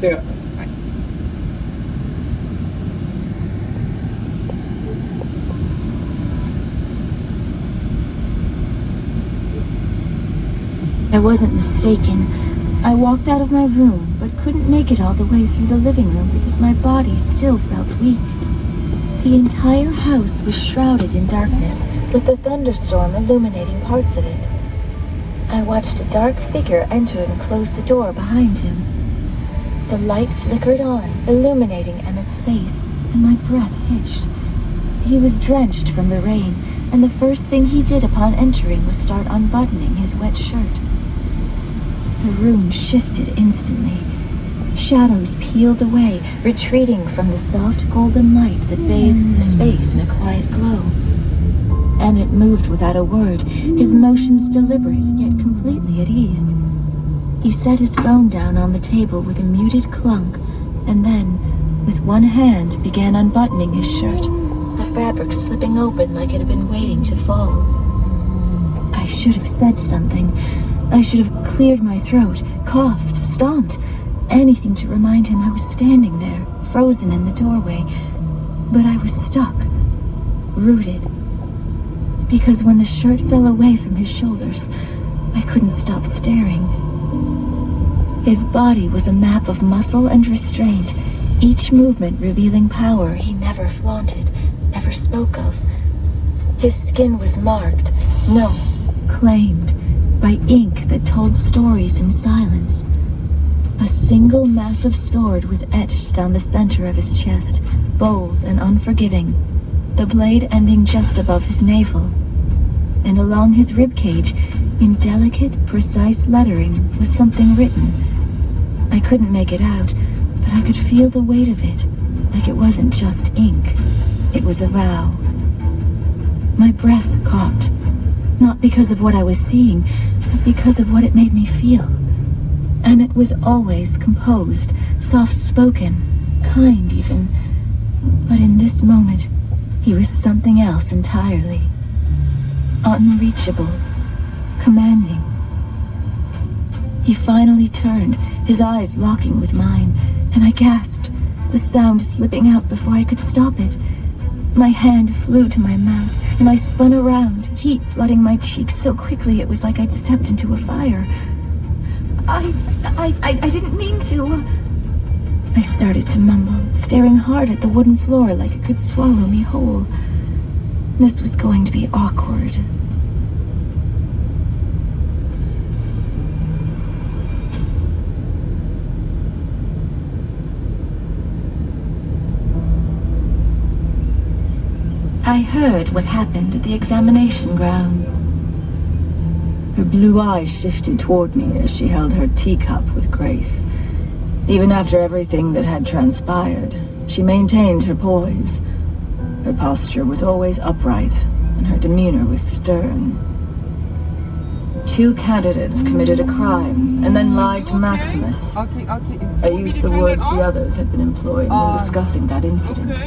See ya. I wasn't mistaken. I walked out of my room, but couldn't make it all the way through the living room because my body still felt weak. The entire house was shrouded in darkness, with the thunderstorm illuminating parts of it. I watched a dark figure enter and close the door behind him. The light flickered on, illuminating Emmett's face, and my breath hitched. He was drenched from the rain, and the first thing he did upon entering was start unbuttoning his wet shirt. The room shifted instantly. Shadows peeled away, retreating from the soft golden light that bathed the space in a quiet glow. Emmett moved without a word, his motions deliberate yet completely at ease. He set his phone down on the table with a muted clunk, and then, with one hand, began unbuttoning his shirt, the fabric slipping open like it had been waiting to fall. I should have said something. I should have cleared my throat, coughed, stomped, anything to remind him I was standing there, frozen in the doorway. But I was stuck, rooted. Because when the shirt fell away from his shoulders, I couldn't stop staring. His body was a map of muscle and restraint, each movement revealing power he never flaunted, never spoke of. His skin was marked, no, claimed, by ink that told stories in silence. A single massive sword was etched down the center of his chest, bold and unforgiving, the blade ending just above his navel. And along his ribcage, in delicate, precise lettering, was something written. I couldn't make it out, but I could feel the weight of it, like it wasn't just ink. It was a vow. My breath caught, not because of what I was seeing, but because of what it made me feel. Emmett was always composed, soft-spoken, kind even. But in this moment, he was something else entirely. Unreachable, commanding. He finally turned, his eyes locking with mine, and I gasped, the sound slipping out before I could stop it. My hand flew to my mouth, and I spun around, heat flooding my cheeks so quickly it was like I'd stepped into a fire. I didn't mean to. I started to mumble, staring hard at the wooden floor like it could swallow me whole. This was going to be awkward. I heard what happened at the examination grounds. Her blue eyes shifted toward me as she held her teacup with grace. Even after everything that had transpired, she maintained her poise. Her posture was always upright, and her demeanor was stern. 2 candidates committed a crime, and then lied to Maximus. I used the words the others had been employing when discussing that incident.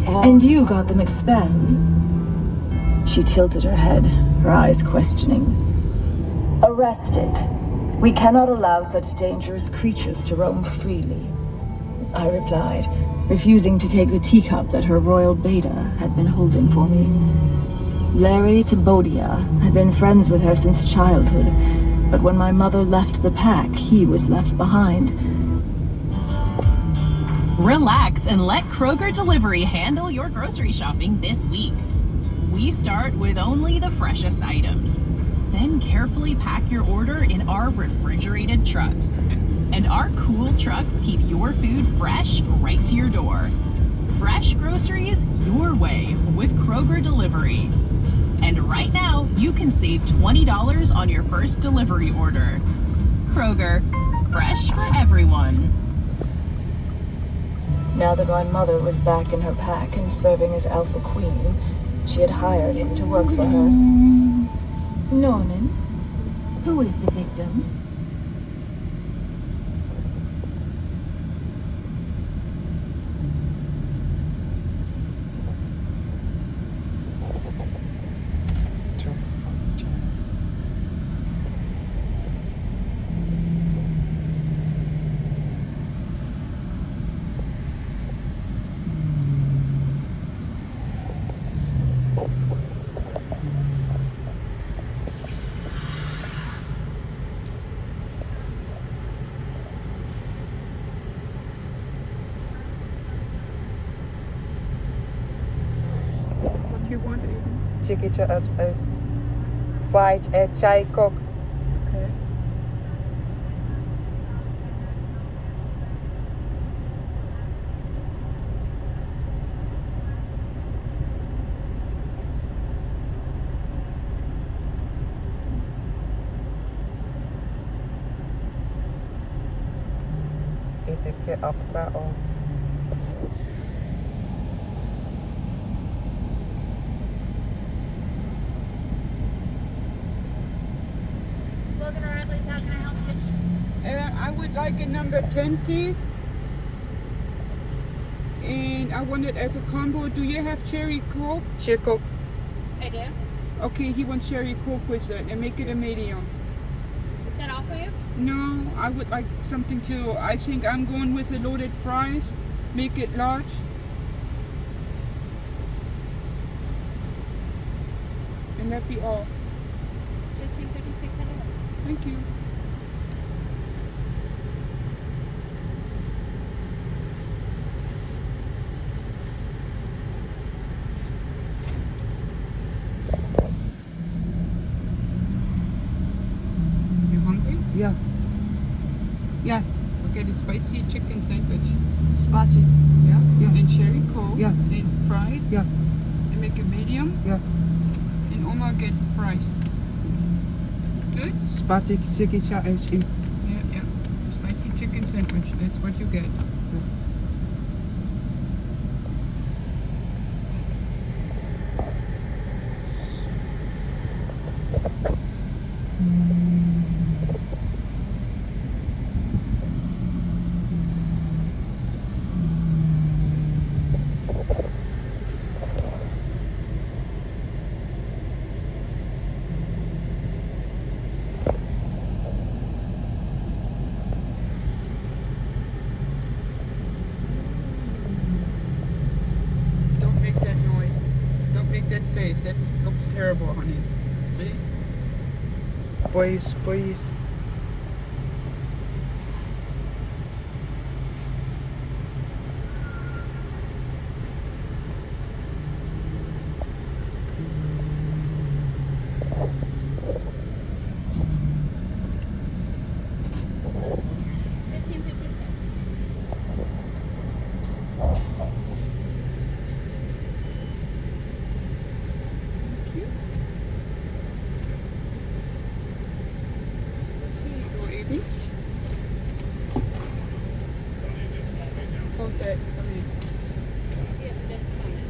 And you got them expelled? She tilted her head, her eyes questioning. Arrested. We cannot allow such dangerous creatures to roam freely, I replied, refusing to take the teacup that her royal beta had been holding for me. Larry Tabodia had been friends with her since childhood, but when my mother left the pack, he was left behind. Relax and let Kroger Delivery handle your grocery shopping this week. We start with only the freshest items. Then carefully pack your order in our refrigerated trucks. And our cool trucks keep your food fresh right to your door. Fresh groceries your way with Kroger Delivery. And right now, you can save $20 on your first delivery order. Kroger, fresh for everyone. Now that my mother was back in her pack and serving as Alpha Queen, she had hired him to work for her. Norman, who is the victim? chicken fried chai cook. Okay. Eet ik je opera op. I would like a number 10, please. And I want it as a combo. Do you have cherry coke? Cherry coke. I do. Okay, he wants cherry coke with it, and make it a medium. Is that all for you? No, I would like something too. I think I'm going with the loaded fries. Make it large. And that be all. 15.56. Thank you. You hungry? Yeah. Yeah. Okay, the spicy chicken sandwich. Spatje. Yeah? Yeah. And cherry coke. Yeah. And fries. Yeah. And make it medium. Yeah. And Oma get fries. Good? Spatje chicken is in. Yeah, yeah. Spicy chicken sandwich. That's what you get. Don't make that noise. Don't make that face. That looks terrible, honey. Please. Please. Here you go, Evie. Hold that for me. Yeah, just a moment.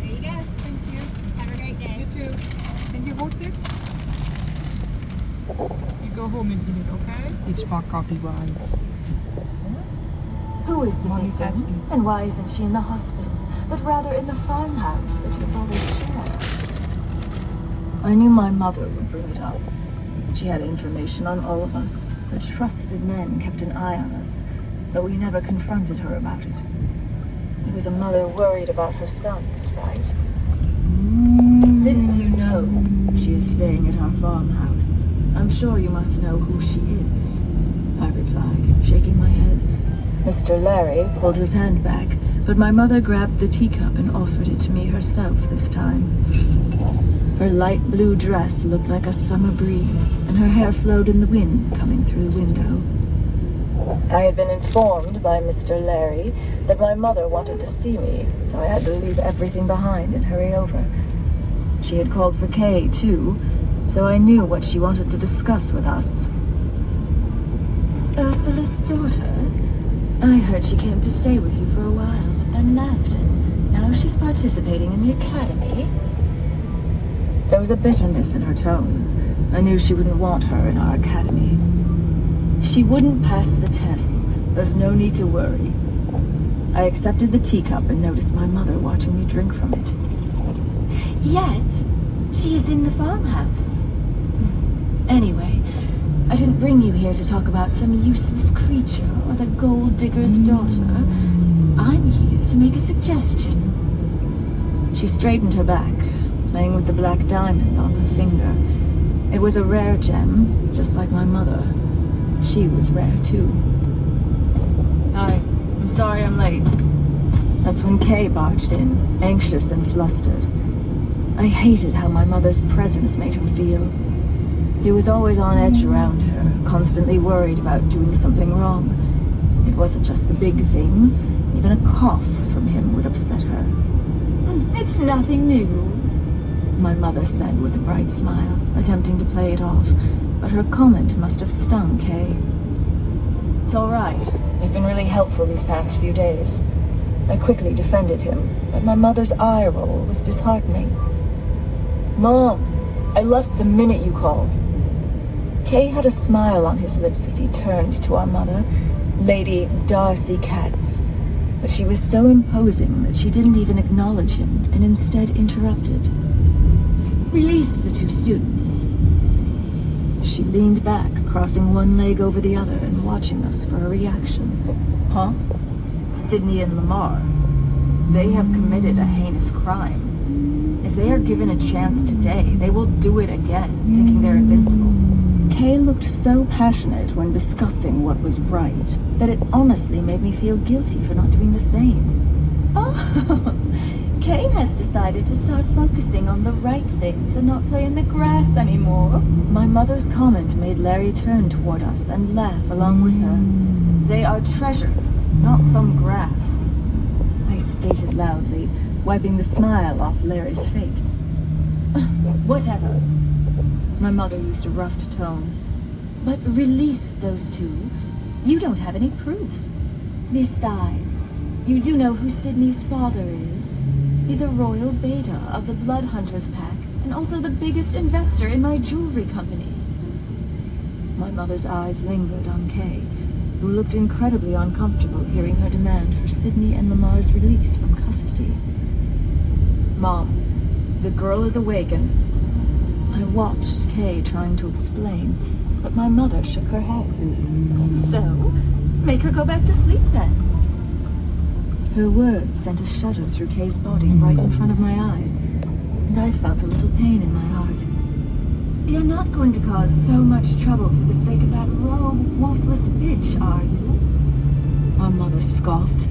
There you go. Thank you. Have a great day. You too. Can you hold this? You go home and eat it, okay? Iets pak kappie behind. Who is the Mommy, victim? Daddy. And why isn't she in the hospital, but rather in the farmhouse that your brothers share? I knew my mother would bring it up. She had information on all of us. Her trusted men kept an eye on us, but we never confronted her about it. It was a mother worried about her sons, right? Since you know she is staying at our farmhouse, I'm sure you must know who she is, I replied, shaking my head. Mr. Larry pulled his hand back, but my mother grabbed the teacup and offered it to me herself this time. Her light blue dress looked like a summer breeze, and her hair flowed in the wind coming through the window. I had been informed by Mr. Larry that my mother wanted to see me, so I had to leave everything behind and hurry over. She had called for Kay, too, so I knew what she wanted to discuss with us. Ursula's daughter? I heard she came to stay with you for a while, but then left, and now she's participating in the academy. There was a bitterness in her tone. I knew she wouldn't want her in our academy. She wouldn't pass the tests. There's no need to worry. I accepted the teacup and noticed my mother watching me drink from it. Yet, she is in the farmhouse. Anyway, I didn't bring you here to talk about some useless creature or the gold digger's daughter. I'm here to make a suggestion. She straightened her back, playing with the black diamond on her finger. It was a rare gem, just like my mother. She was rare, too. Hi, I'm sorry I'm late. That's when Kay barged in, anxious and flustered. I hated how my mother's presence made her feel. He was always on edge around her, constantly worried about doing something wrong. It wasn't just the big things. Even a cough from him would upset her. It's nothing new, my mother said with a bright smile, attempting to play it off, but her comment must have stung Kay. It's all right. You've been really helpful these past few days. I quickly defended him, but my mother's eye roll was disheartening. Mom, I left the minute you called. Kay had a smile on his lips as he turned to our mother, Lady Darcy Katz, but she was so imposing that she didn't even acknowledge him and instead interrupted. Release the two students. She leaned back, crossing one leg over the other and watching us for a reaction. Huh? Sydney and Lamar. They have committed a heinous crime. If they are given a chance today, they will do it again, thinking they're invincible. Kay looked so passionate when discussing what was right that it honestly made me feel guilty for not doing the same. Oh, Kay has decided to start focusing on the right things and not play in the grass anymore. My mother's comment made Larry turn toward us and laugh along with her. They are treasures, not some grass, I stated loudly, wiping the smile off Larry's face. Whatever. My mother used a rough tone. But release those two. You don't have any proof. Besides, you do know who Sydney's father is. He's a royal beta of the Blood Hunters pack and also the biggest investor in my jewelry company. My mother's eyes lingered on Kay, who looked incredibly uncomfortable hearing her demand for Sydney and Lamar's release from custody. Mom, the girl is awake and... I watched Kay trying to explain, but my mother shook her head. So, make her go back to sleep then. Her words sent a shudder through Kay's body right in front of my eyes, and I felt a little pain in my heart. You're not going to cause so much trouble for the sake of that rogue, wolfless bitch, are you? Our mother scoffed.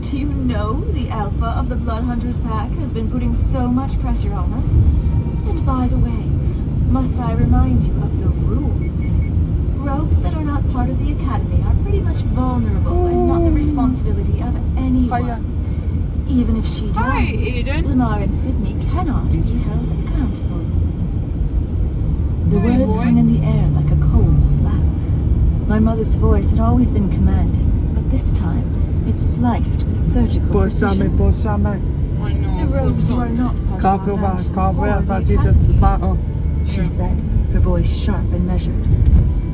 Do you know the alpha of the Blood Hunters pack has been putting so much pressure on us? And by the way, must I remind you of the rules? Rogues that are not part of the academy are pretty much vulnerable and not the responsibility of anyone. Even if she Hi, dies, Aiden. Lamar and Sydney cannot be held accountable. The Hi, words boy. hung in the air like a cold slap. My mother's voice had always been commanding, but this time it sliced with surgical precision. I know. The rogues who are not part of our mansion or the academy, she said, her voice sharp and measured.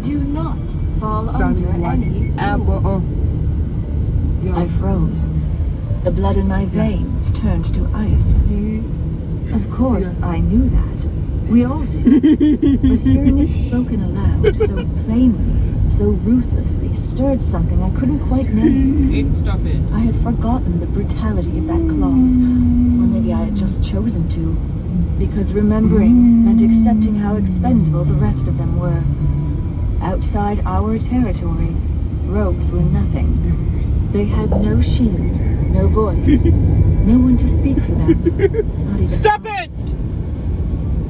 Do not fall under any rule. I froze. The blood in my veins turned to ice. Of course, I knew that. We all did. But hearing it spoken aloud so plainly, so ruthlessly, stirred something I couldn't quite name. Aiden, stop it. I had forgotten the brutality of that clause, or maybe I had just chosen to, because remembering meant accepting how expendable the rest of them were. Outside our territory, rogues were nothing. They had no shield, no voice, no one to speak for them, not even Stop us. it!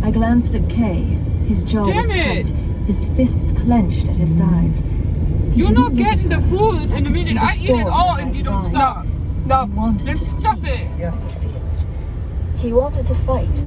I glanced at Kay. His jaw was Damn it! tight, his fists clenched at his sides. He You're didn't not look at getting the her. food in a could see minute. the I eat it storm all in and you his don't eyes. stop. He No. wanted Then to stop speak. it. Yeah. I could feel it. He wanted to fight.